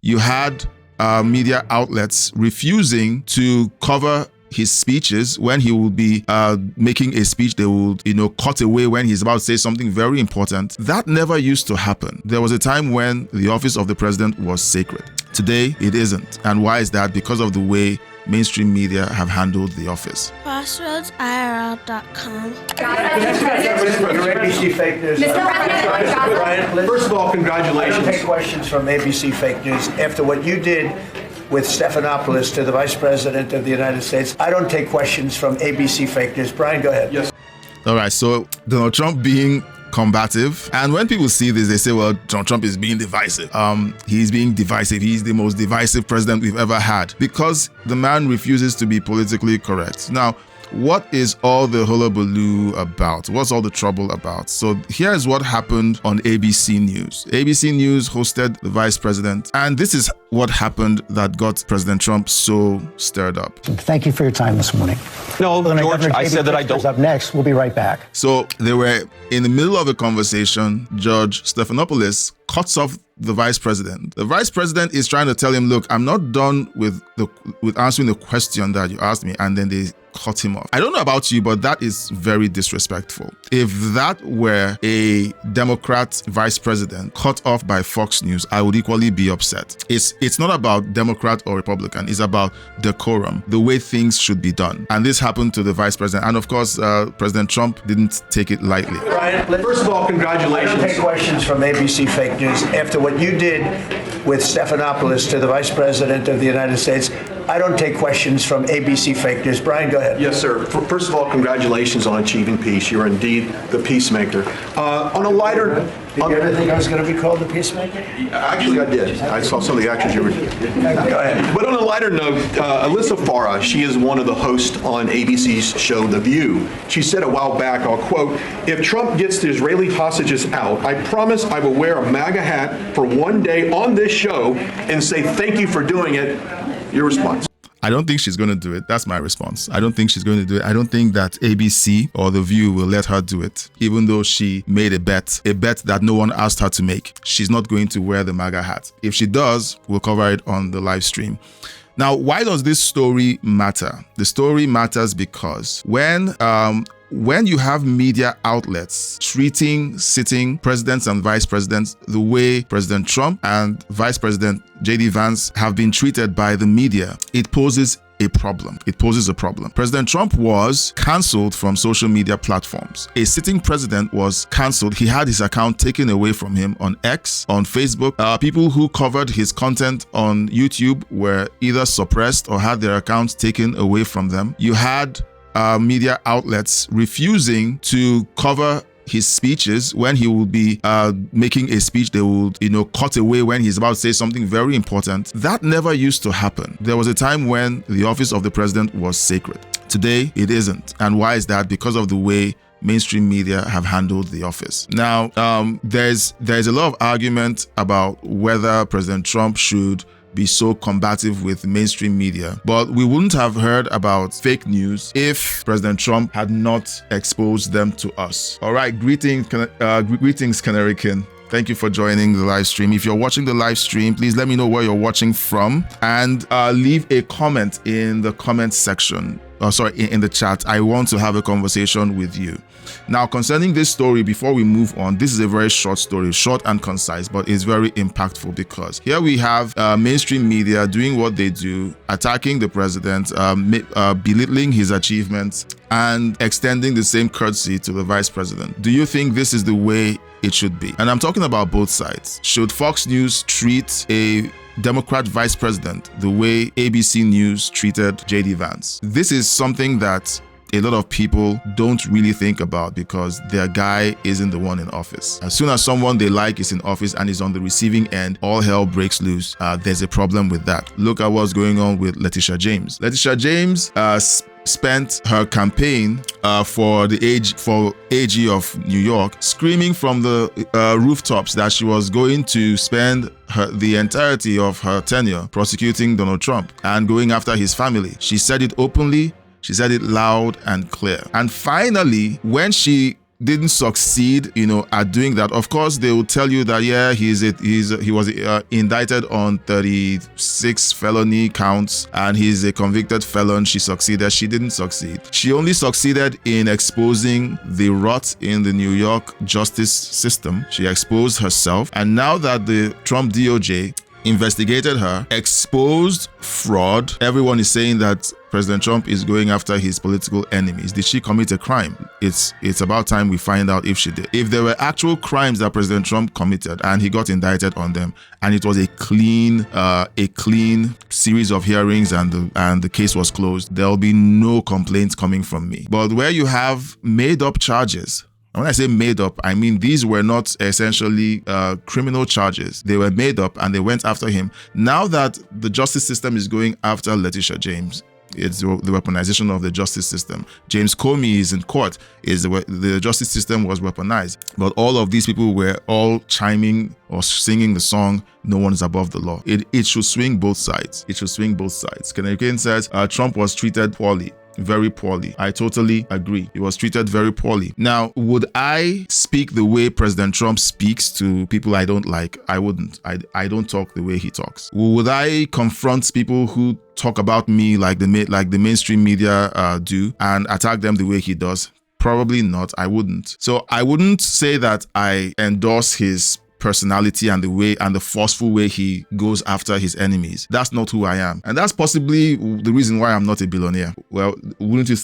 You had media outlets refusing to cover his speeches. When he would be making a speech, they would, cut away when he's about to say something very important. That never used to happen. There was a time when the office of the president was sacred. Today, it isn't. And why is that? Because of the way mainstream media have handled the office. Crossroads, IRL.com. ABC fake news. Brian, first of all, congratulations. I don't take questions from ABC fake news after what you did with Stephanopoulos to the Vice President of the United States. I don't take questions from ABC fake news. Brian, go ahead. Yes. All right, so Donald Trump being combative, and when people see this, they say, well, Donald Trump is being divisive. He's being divisive. He's the most divisive president we've ever had because the man refuses to be politically correct. Now, what is all the hullabaloo about? What's all the trouble about? So here's what happened on ABC News. ABC News hosted the vice president, and this is what happened that got President Trump so stirred up. Thank you for your time this morning. No, George, I said that I don't. Up next, we'll be right back. So they were in the middle of a conversation. Judge Stephanopoulos cuts off the vice president. The vice president is trying to tell him, look, I'm not done with answering the question that you asked me, and then they cut him off. I don't know about you, but that is very disrespectful. If that were a Democrat vice president cut off by Fox News, I would equally be upset. It's not about Democrat or Republican. It's about decorum, the way things should be done. And this happened to the vice president. And of course, President Trump didn't take it lightly. Brian, first of all, congratulations. I don't take questions from ABC fake news after what you did with Stephanopoulos to the Vice President of the United States. I don't take questions from ABC fake news. Brian, go ahead. Yes, sir. First of all, congratulations on achieving peace. You are indeed the peacemaker. On a lighter... Did you ever think I was going to be called the peacemaker? Actually, I did. I saw some of the actions you were doing. Go ahead. But on a lighter note, Alyssa Farah, she is one of the hosts on ABC's show The View. She said a while back, I'll quote, if Trump gets the Israeli hostages out, I promise I will wear a MAGA hat for one day on this show and say thank you for doing it. Your response. I don't think she's going to do it. That's my response. I don't think she's going to do it. I don't think that ABC or The View will let her do it, even though she made a bet that no one asked her to make. She's not going to wear the MAGA hat. If she does, we'll cover it on the live stream. Now, why does this story matter? The story matters because when you have media outlets treating sitting presidents and vice presidents the way President Trump and Vice President J.D. Vance have been treated by the media, it poses a problem. It poses a problem. President Trump was cancelled from social media platforms. A sitting president was cancelled. He had his account taken away from him on X, on Facebook. People who covered his content on YouTube were either suppressed or had their accounts taken away from them. You had media outlets refusing to cover his speeches. When he would be making a speech, they would, cut away when he's about to say something very important. That never used to happen. There was a time when the office of the president was sacred. Today, it isn't. And why is that? Because of the way mainstream media have handled the office. Now, there's a lot of argument about whether President Trump should be so combative with mainstream media, but we wouldn't have heard about fake news if President Trump had not exposed them to us. All right, greetings, Canary King. Thank you for joining the live stream. If you're watching the live stream, please let me know where you're watching from and leave a comment in the comment section. In the chat. I want to have a conversation with you. Now, concerning this story, before we move on, this is a very short story, short and concise, but it's very impactful because here we have mainstream media doing what they do, attacking the president, belittling his achievements, and extending the same courtesy to the vice president. Do you think this is the way it should be? And I'm talking about both sides. Should Fox News treat a Democrat vice president the way ABC News treated J.D. Vance? This is something that a lot of people don't really think about because their guy isn't the one in office. As soon as someone they like is in office and is on the receiving end, all hell breaks loose. There's a problem with that. Look at what's going on with Letitia James. Letitia James spent her campaign for AG of New York screaming from the rooftops that she was going to spend the entirety of her tenure prosecuting Donald Trump and going after his family. She said it openly. She said it loud and clear. And finally, when she didn't succeed, at doing that. Of course, they will tell you that, yeah, he was indicted on 36 felony counts and he's a convicted felon. She succeeded. She didn't succeed. She only succeeded in exposing the rot in the New York justice system. She exposed herself. And now that the Trump DOJ investigated her, exposed fraud, everyone is saying that President Trump is going after his political enemies. Did she commit a crime? It's about time we find out if she did. If there were actual crimes that President Trump committed and he got indicted on them, and it was a clean series of hearings and the case was closed, there'll be no complaints coming from me. But where you have made up charges, and when I say made up, I mean these were not essentially criminal charges. They were made up and they went after him. Now that the justice system is going after Letitia James, it's the weaponization of the justice system. James Comey is in court. The justice system was weaponized. But all of these people were all chiming or singing the song, "No one is above the law." It should swing both sides. It should swing both sides. Kenneth Kane says Trump was treated poorly. Very poorly. I totally agree. He was treated very poorly. Now, would I speak the way President Trump speaks to people I don't like? I wouldn't. I don't talk the way he talks. Would I confront people who talk about me like the mainstream media do and attack them the way he does? Probably not. I wouldn't. So I wouldn't say that I endorse his personality and the forceful way he goes after his enemies. That's not who I am. And that's possibly the reason why I'm not a billionaire. Well, wouldn't you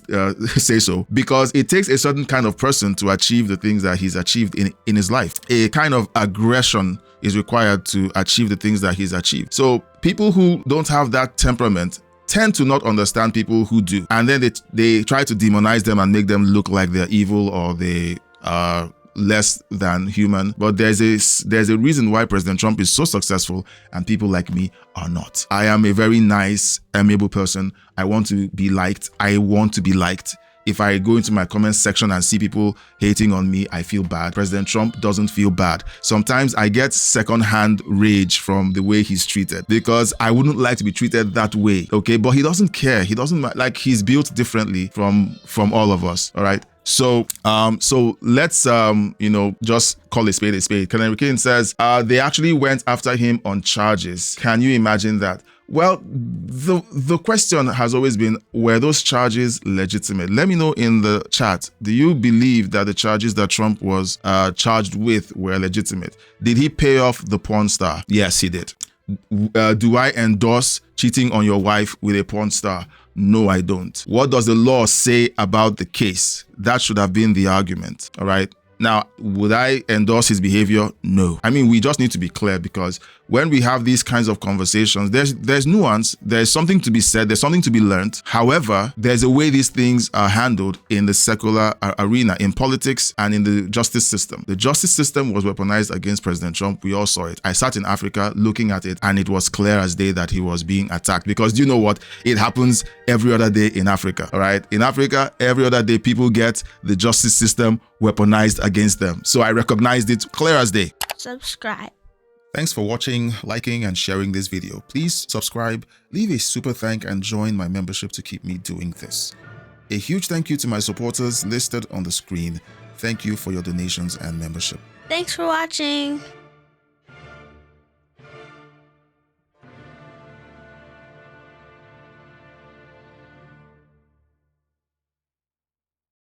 say so? Because it takes a certain kind of person to achieve the things that he's achieved in his life. A kind of aggression is required to achieve the things that he's achieved. So people who don't have that temperament tend to not understand people who do. And then they try to demonize them and make them look like they're evil or they are less than human. But there's a reason why President Trump is so successful and people like me are not. I am a very nice, amiable person. I want to be liked. I want to be liked. If I go into my comments section and see people hating on me, I feel bad. President Trump doesn't feel bad. Sometimes I get secondhand rage from the way he's treated because I wouldn't like to be treated that way. Okay, but he doesn't care. He doesn't like. He's built differently from all of us. All right. So let's just call a spade a spade. Kenneth Kane says they actually went after him on charges. Can you imagine that? Well, the question has always been, were those charges legitimate? Let me know in the chat. Do you believe that the charges that Trump was charged with were legitimate? Did he pay off the porn star? Yes, he did. Do I endorse cheating on your wife with a porn star? No, I don't. What does the law say about the case? That should have been the argument. All right. Now, would I endorse his behavior? No. I mean, we just need to be clear because when we have these kinds of conversations, there's nuance, there's something to be said, there's something to be learned. However, there's a way these things are handled in the secular arena, in politics and in the justice system. The justice system was weaponized against President Trump. We all saw it. I sat in Africa looking at it and it was clear as day that he was being attacked because do you know what? It happens every other day in Africa. All right. In Africa, every other day, people get the justice system weaponized against them. So I recognized it clear as day. Subscribe. Thanks for watching, liking, and sharing this video. Please subscribe, leave a super thank, and join my membership to keep me doing this. A huge thank you to my supporters listed on the screen. Thank you for your donations and membership. Thanks for watching.